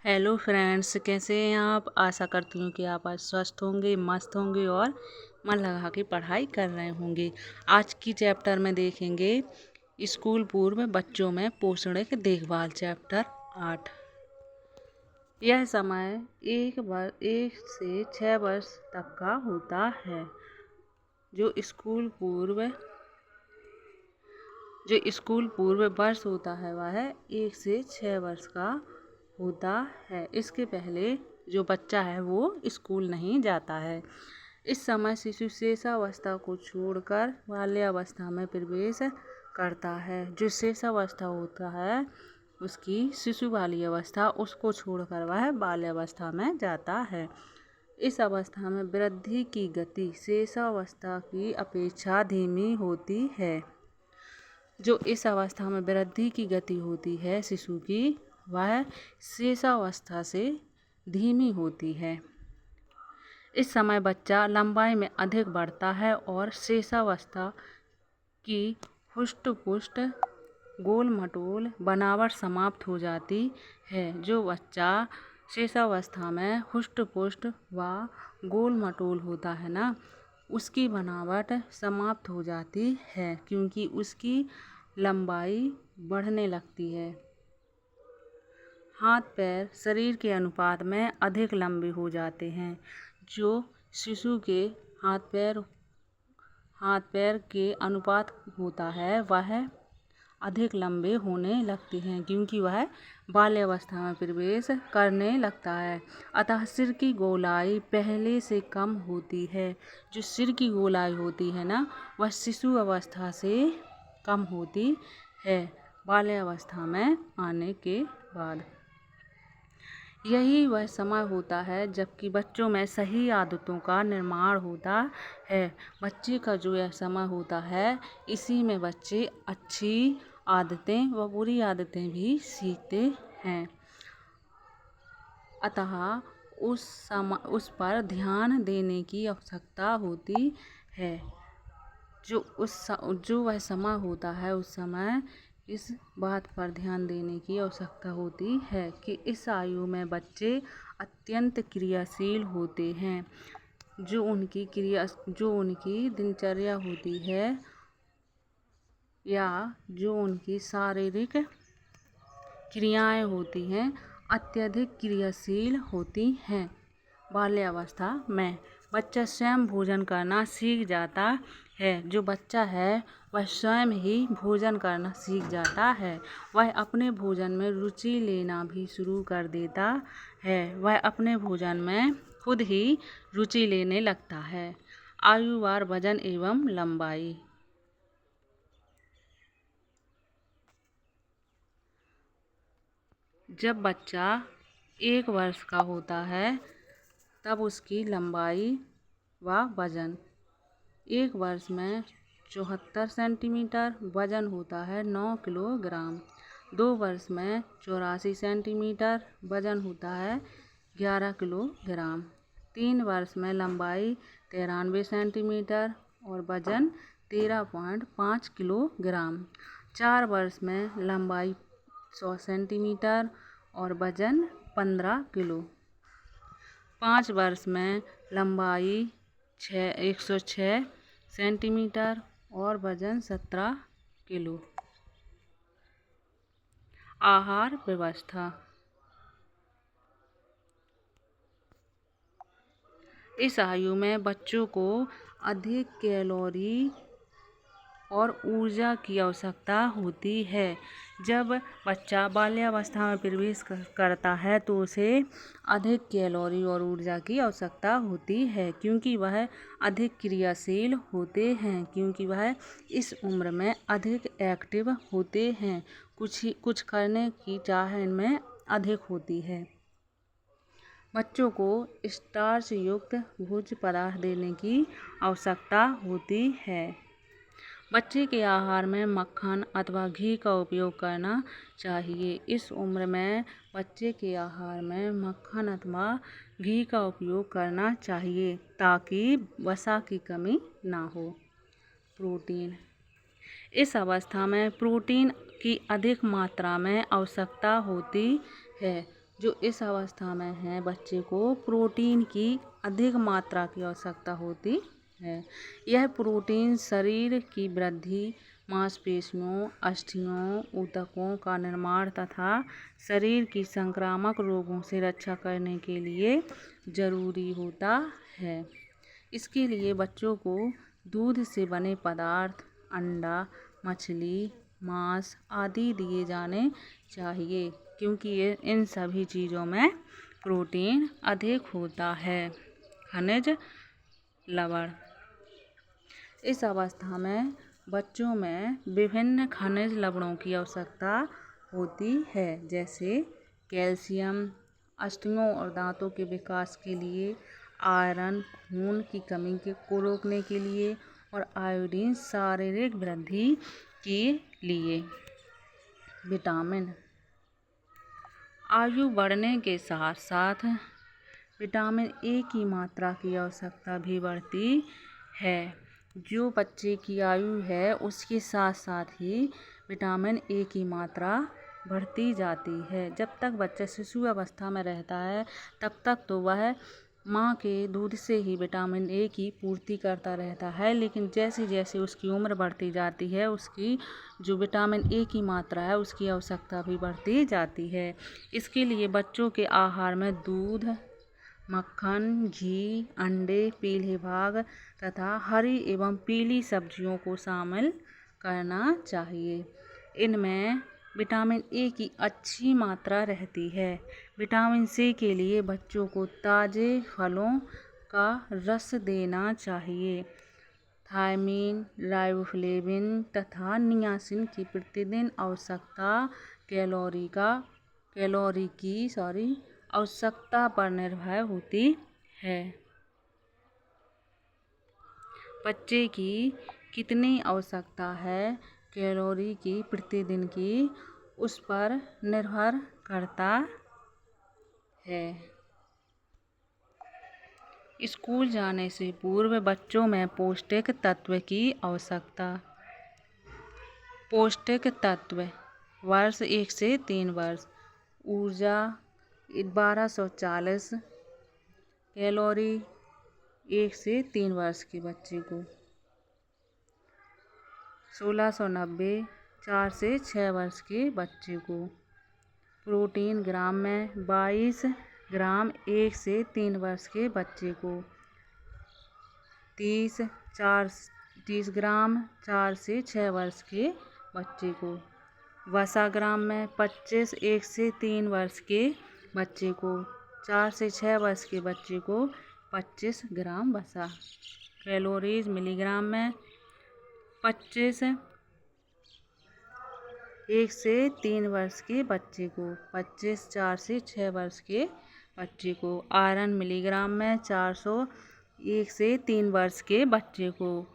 Hello friends, कैसे हैं आप। आशा करती हूँ कि आप आज स्वस्थ होंगे, मस्त होंगे और मन लगा के पढ़ाई कर रहे होंगे। आज की चैप्टर में देखेंगे स्कूल पूर्व बच्चों में पोषणिक देखभाल, चैप्टर 8। यह समय 1 से 6 वर्ष तक का होता है। जो स्कूल पूर्व वर्ष होता है वह 1 से 6 वर्ष का होता है। इसके पहले जो बच्चा है वो स्कूल नहीं जाता है। इस समय शिशु शेषावस्था को छोड़कर बाल्यावस्था में प्रवेश करता है। जो शेषावस्था होता है उसकी शिशु बाल्यावस्था, उसको छोड़कर वह बाल्यावस्था में जाता है। इस अवस्था में वृद्धि की गति शेषावस्था की अपेक्षा धीमी होती है। जो इस अवस्था में वृद्धि की गति होती है शिशु की, वह शेषावस्था से धीमी होती है। इस समय बच्चा लंबाई में अधिक बढ़ता है और शेषावस्था की हुष्ट-पुष्ट गोल मटोल बनावट समाप्त हो जाती है। जो बच्चा शेषावस्था में हुष्ट-पुष्ट व गोल मटोल होता है ना, उसकी बनावट समाप्त हो जाती है क्योंकि उसकी लंबाई बढ़ने लगती है। हाथ पैर शरीर के अनुपात में अधिक लंबे हो जाते हैं। जो शिशु के हाथ पैर के अनुपात होता है वह अधिक लंबे होने लगते हैं क्योंकि वह बाल्यावस्था में प्रवेश करने लगता है। अतः सिर की गोलाई पहले से कम होती है। जो सिर की गोलाई होती है ना, वह शिशु अवस्था से कम होती है बाल्यावस्था में आने के बाद। यही वह समय होता है जबकि बच्चों में सही आदतों का निर्माण होता है। बच्चे का जो यह समय होता है, इसी में बच्चे अच्छी आदतें व बुरी आदतें भी सीखते हैं। अतः उस पर ध्यान देने की आवश्यकता होती है। जो वह समय होता है, उस समय इस बात पर ध्यान देने की आवश्यकता होती है कि इस आयु में बच्चे अत्यंत क्रियाशील होते हैं। जो उनकी दिनचर्या होती है या जो उनकी शारीरिक क्रियाएं होती हैं, अत्यधिक क्रियाशील होती हैं। बाल्यावस्था में बच्चा स्वयं भोजन करना सीख जाता है। जो बच्चा है वह स्वयं ही भोजन करना सीख जाता है। वह अपने भोजन में रुचि लेना भी शुरू कर देता है। वह अपने भोजन में खुद ही रुचि लेने लगता है। आयुवार वजन एवं लंबाई। जब बच्चा 1 वर्ष का होता है तब उसकी लंबाई व वजन 1 वर्ष में 74 सेंटीमीटर, वजन होता है 9 किलोग्राम। 2 वर्ष में 84 सेंटीमीटर, वजन होता है 11 किलोग्राम। 3 वर्ष में लंबाई 93 सेंटीमीटर और वजन 13.5 किलोग्राम। 4 वर्ष में लंबाई 100 सेंटीमीटर और वजन 15 किलो। 5 वर्ष में लंबाई 106 सेंटीमीटर और वजन 17 किलो। आहार व्यवस्था। इस आयु में बच्चों को अधिक कैलोरी और ऊर्जा की आवश्यकता होती है। जब बच्चा बाल्यावस्था में प्रवेश करता है तो उसे अधिक कैलोरी और ऊर्जा की आवश्यकता होती है क्योंकि वह अधिक क्रियाशील होते हैं, क्योंकि वह इस उम्र में अधिक एक्टिव होते हैं। कुछ करने की चाह इनमें अधिक होती है। बच्चों को स्टार्च युक्त भोज्य पदार्थ देने की आवश्यकता होती है। बच्चे के आहार में मक्खन अथवा घी का उपयोग करना चाहिए। इस उम्र में बच्चे के आहार में मक्खन अथवा घी का उपयोग करना चाहिए ताकि वसा की कमी ना हो। प्रोटीन। इस अवस्था में प्रोटीन की अधिक मात्रा में आवश्यकता होती है। जो इस अवस्था में है बच्चे को प्रोटीन की अधिक मात्रा की आवश्यकता होती है। यह प्रोटीन शरीर की वृद्धि, मांसपेशियों, अस्थियों, ऊतकों का निर्माण तथा शरीर की संक्रामक रोगों से रक्षा करने के लिए जरूरी होता है। इसके लिए बच्चों को दूध से बने पदार्थ, अंडा, मछली, मांस आदि दिए जाने चाहिए, क्योंकि इन सभी चीज़ों में प्रोटीन अधिक होता है। खनिज लवण, इस अवस्था में बच्चों में विभिन्न खनिज लवणों की आवश्यकता होती है, जैसे कैल्शियम अस्थियों और दांतों के विकास के लिए, आयरन खून की कमी को रोकने के लिए और आयोडीन शारीरिक वृद्धि के लिए। विटामिन, आयु बढ़ने के साथ साथ विटामिन ए की मात्रा की आवश्यकता भी बढ़ती है। जो बच्चे की आयु है उसके साथ साथ ही विटामिन ए की मात्रा बढ़ती जाती है। जब तक बच्चा शिशु अवस्था में रहता है तब तक तो वह माँ के दूध से ही विटामिन ए की पूर्ति करता रहता है, लेकिन जैसे जैसे उसकी उम्र बढ़ती जाती है उसकी जो विटामिन ए की मात्रा है उसकी आवश्यकता भी बढ़ती जाती है। इसके लिए बच्चों के आहार में दूध, मक्खन, घी, अंडे, पीले भाग तथा हरी एवं पीली सब्जियों को शामिल करना चाहिए। इनमें विटामिन ए की अच्छी मात्रा रहती है। विटामिन सी के लिए बच्चों को ताज़े फलों का रस देना चाहिए। थायमीन, राइबोफ्लेविन तथा नियासिन की प्रतिदिन आवश्यकता कैलोरी की आवश्यकता पर निर्भर होती है। बच्चे की कितनी आवश्यकता है कैलोरी की प्रतिदिन की, उस पर निर्भर करता है। स्कूल जाने से पूर्व बच्चों में पौष्टिक तत्व की आवश्यकता। पौष्टिक तत्व वर्ष 1 से 3 वर्ष, ऊर्जा 1240 कैलोरी 1 से 3 वर्ष के बच्चे को, 1690 4 से 6 वर्ष के बच्चे को। प्रोटीन ग्राम में 22 ग्राम 1 से 3 वर्ष के बच्चे को, 30 ग्राम 4 से 6 वर्ष के बच्चे को। वसा ग्राम में 25 1 से 3 वर्ष के बच्चे को, 4 से 6 वर्ष के बच्चे को 25 ग्राम वसा। कैलोरीज मिलीग्राम में 25 1 से 3 वर्ष के बच्चे को, 25 4 से 6 वर्ष के बच्चे को। आयरन मिलीग्राम में 400 1 से 3 वर्ष के बच्चे को,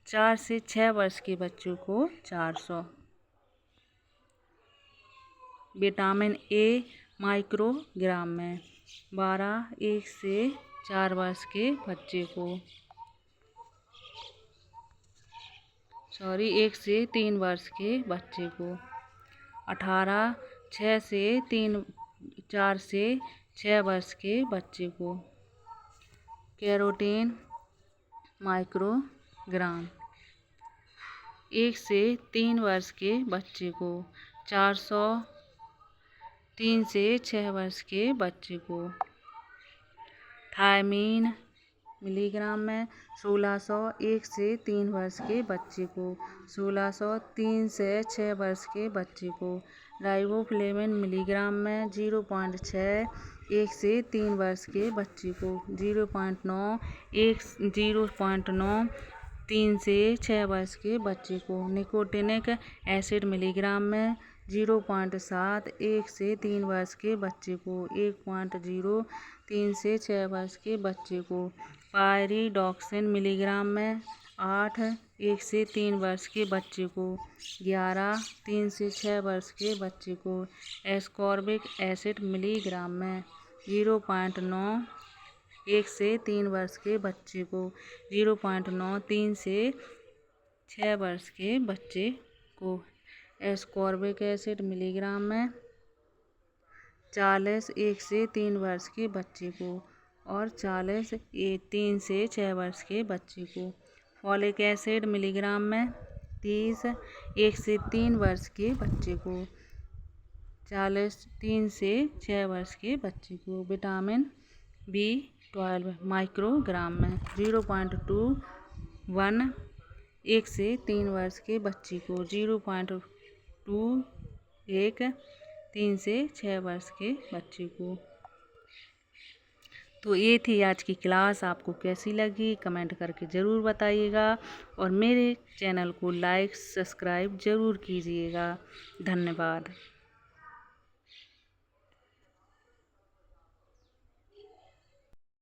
4 से 6 वर्ष के बच्चों को 400। विटामिन ए माइक्रोग्राम में 12 1 से 4 वर्ष के बच्चे को, 1 से 3 वर्ष के बच्चे को। 18 4 से 6 वर्ष के बच्चे को। कैरोटीन माइक्रोग्राम 1 से 3 वर्ष के बच्चे को, 400 3 से 6 वर्ष के बच्चे को। थायमीन मिलीग्राम में 1600 1 से 3 वर्ष के बच्चे को, 1600 3 से 6 वर्ष के बच्चे को। राइबोफ्लेविन मिलीग्राम में 0.6 1 से 3 वर्ष के बच्चे को, 0.9 3 से 6 वर्ष के बच्चे को। निकोटिनिक एसिड मिलीग्राम में 0.7 1 से 3 वर्ष के बच्चे को, 1.0 3 से 6 वर्ष के बच्चे को। पायरिडॉक्सिन मिलीग्राम में 8 1 से 3 वर्ष के बच्चे को, 11 3 से 6 वर्ष के बच्चे को। एस्कॉर्बिक एसिड मिलीग्राम में 0.9 1 से 3 वर्ष के बच्चे को, 0.9 3 से 6 वर्ष के बच्चे को। एस्कॉर्बिक एसिड मिलीग्राम में 40 1 से 3 वर्ष के बच्चे को और 40 3 से 6 वर्ष के बच्चे को। फॉलिक एसिड मिलीग्राम में 30 1 से 3 वर्ष के बच्चे को, 40 3 से 6 वर्ष के बच्चे को। विटामिन B12 माइक्रोग्राम में 0.21 1 से 3 वर्ष के बच्चे को, 0.21 3 से 6 वर्ष के बच्चे को। तो ये थी आज की क्लास। आपको कैसी लगी कमेंट करके ज़रूर बताइएगा और मेरे चैनल को लाइक सब्सक्राइब ज़रूर कीजिएगा। धन्यवाद।